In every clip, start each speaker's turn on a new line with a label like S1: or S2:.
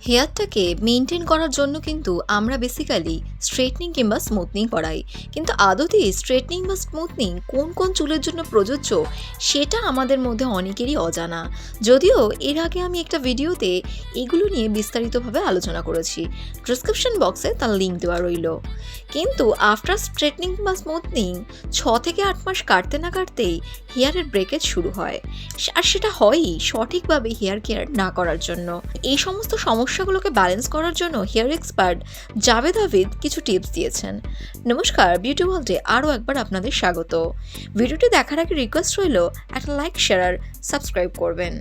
S1: হেয়ারটাকে maintain করার জন্য কিন্তু আমরা বেসিক্যালি স্ট্রেটনিং কিংবা স্মুথনিং করাই। কিন্তু আদতে স্ট্রেটনিং বা স্মুথনিং কোন চুলের জন্য প্রযোজ্য সেটা আমাদের মধ্যে অনেকেরই অজানা। যদিও এর আগে আমি একটা ভিডিওতে এগুলো নিয়ে বিস্তারিতভাবে আলোচনা করেছি। ডেসক্রিপশন বক্সে তার লিঙ্ক দেওয়া রইল। কিন্তু আফটার স্ট্রেটনিং বা স্মুথনিং 6 থেকে 8 মাস কাটতে না কাটতেই হেয়ারের ব্রেকেজ শুরু হয়। আর সেটা হয়ই সঠিকভাবে হেয়ার কেয়ার না করার জন্য। এই সমস্ত সমস্যাগুলোকে ব্যালেন্স করার জন্য হেয়ার এক্সপার্ট জাভেদ হাবিব কিছু টিপস দিয়েছেন। নমস্কার, বিউটি ওয়ার্ল্ডে আরও একবার আপনাদের স্বাগত। ভিডিওটি দেখার আগে রিকোয়েস্ট রইল একটা লাইক, শেয়ার আর সাবস্ক্রাইব করবেন।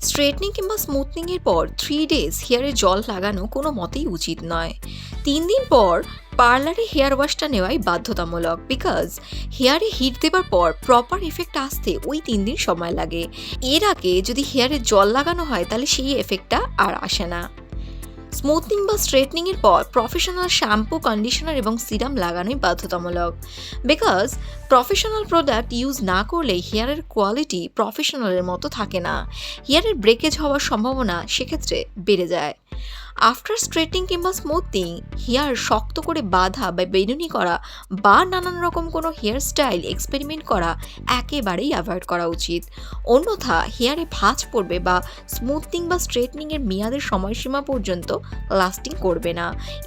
S1: স্ট্রেটনিং কিংবা স্মুথনিংয়ের পর 3 ডেজ হেয়ারে জল লাগানো কোনো মতেই উচিত নয়। 3 দিন পর পার্লারে হেয়ার ওয়াশটা নেওয়াই বাধ্যতামূলক, বিকজ হেয়ারে হিট দেবার পর প্রপার এফেক্ট আসতে ওই 3 দিন সময় লাগে। এর আগে যদি হেয়ারে জল লাগানো হয় তাহলে সেই এফেক্টটা আর আসে না। স্মুথনিং বা স্ট্রেটনিংয়ের পর প্রফেশনাল শ্যাম্পু, কন্ডিশনার এবং সিরাম লাগানোই বাধ্যতামূলক, বিকজ প্রফেশনাল প্রোডাক্ট ইউজ না করলে হেয়ারের কোয়ালিটি প্রফেশনালের মতো থাকে না। হেয়ারের ব্রেকেজ হওয়ার সম্ভাবনা সেক্ষেত্রে বেড়ে যায়। আফটার স্ট্রেটনিং কিংবা স্মুথনিং হেয়ার শক্ত করে বাঁধা বা বেনুনি করা বা নানান রকম কোনো হেয়ার স্টাইল এক্সপেরিমেন্ট করা একেবারেই অ্যাভয়েড করা উচিত। অন্যথা হেয়ারে ভাঁজ পড়বে বা স্মুথনিং বা স্ট্রেটনিংয়ের মেয়াদের সময়সীমা পর্যন্ত লাস্টিং করবে না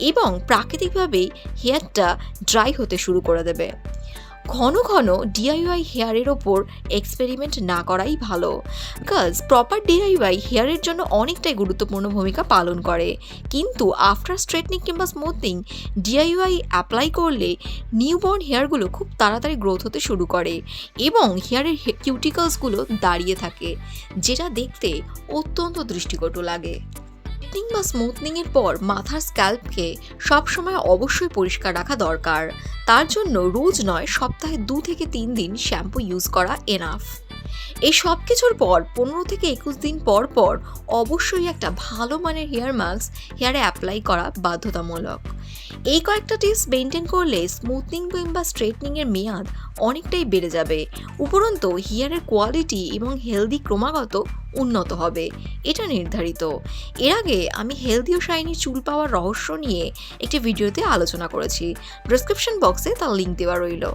S1: এবং প্রাকৃতিকভাবেই হেয়ারটা ড্রাই হতে শুরু করে দেবে। ঘন ঘন ডিআইওয়াই হেয়ারের ওপর এক্সপেরিমেন্ট না করাই ভালো, বিকজ প্রপার ডিআইওয়াই হেয়ারের জন্য অনেকটাই গুরুত্বপূর্ণ ভূমিকা পালন করে। কিন্তু আফটার স্ট্রেটনিং কিংবা স্মুথনিং ডিআইওয়াই অ্যাপ্লাই করলে নিউবর্ন হেয়ারগুলো খুব তাড়াতাড়ি গ্রোথ হতে শুরু করে এবং হেয়ারের কিউটিকলসগুলো দাঁড়িয়ে থাকে, যেটা দেখতে অত্যন্ত দৃষ্টিকটু লাগে। স্ট্রেটনিং বা স্মুথনিংয়ের পর মাথার স্ক্যাল্পকে সবসময় অবশ্যই পরিষ্কার রাখা দরকার। তার জন্য রোজ নয়, সপ্তাহে 2 থেকে 3 দিন শ্যাম্পু ইউজ করা এনাফ। এই সব কিছুর পর 15 থেকে 21 দিন পর পর অবশ্যই একটা ভালো মানের হেয়ার মাস্ক হেয়ারে অ্যাপ্লাই করা বাধ্যতামূলক। এই কয়েকটা টিপস মেনটেন করলে স্মুথনিং কিংবা স্ট্রেটনিংয়ের মেয়াদ অনেকটাই বেড়ে যাবে। উপরন্তু হেয়ারের কোয়ালিটি এবং হেলদি ক্রমাগত উন্নত হবে, এটা নির্ধারিত। এর আগে আমি হেলদি ও শাইনি চুল পাওয়ার রহস্য নিয়ে একটি ভিডিওতে আলোচনা করেছি। ডেসক্রিপশন বক্সে তার লিঙ্ক দেওয়া রইল।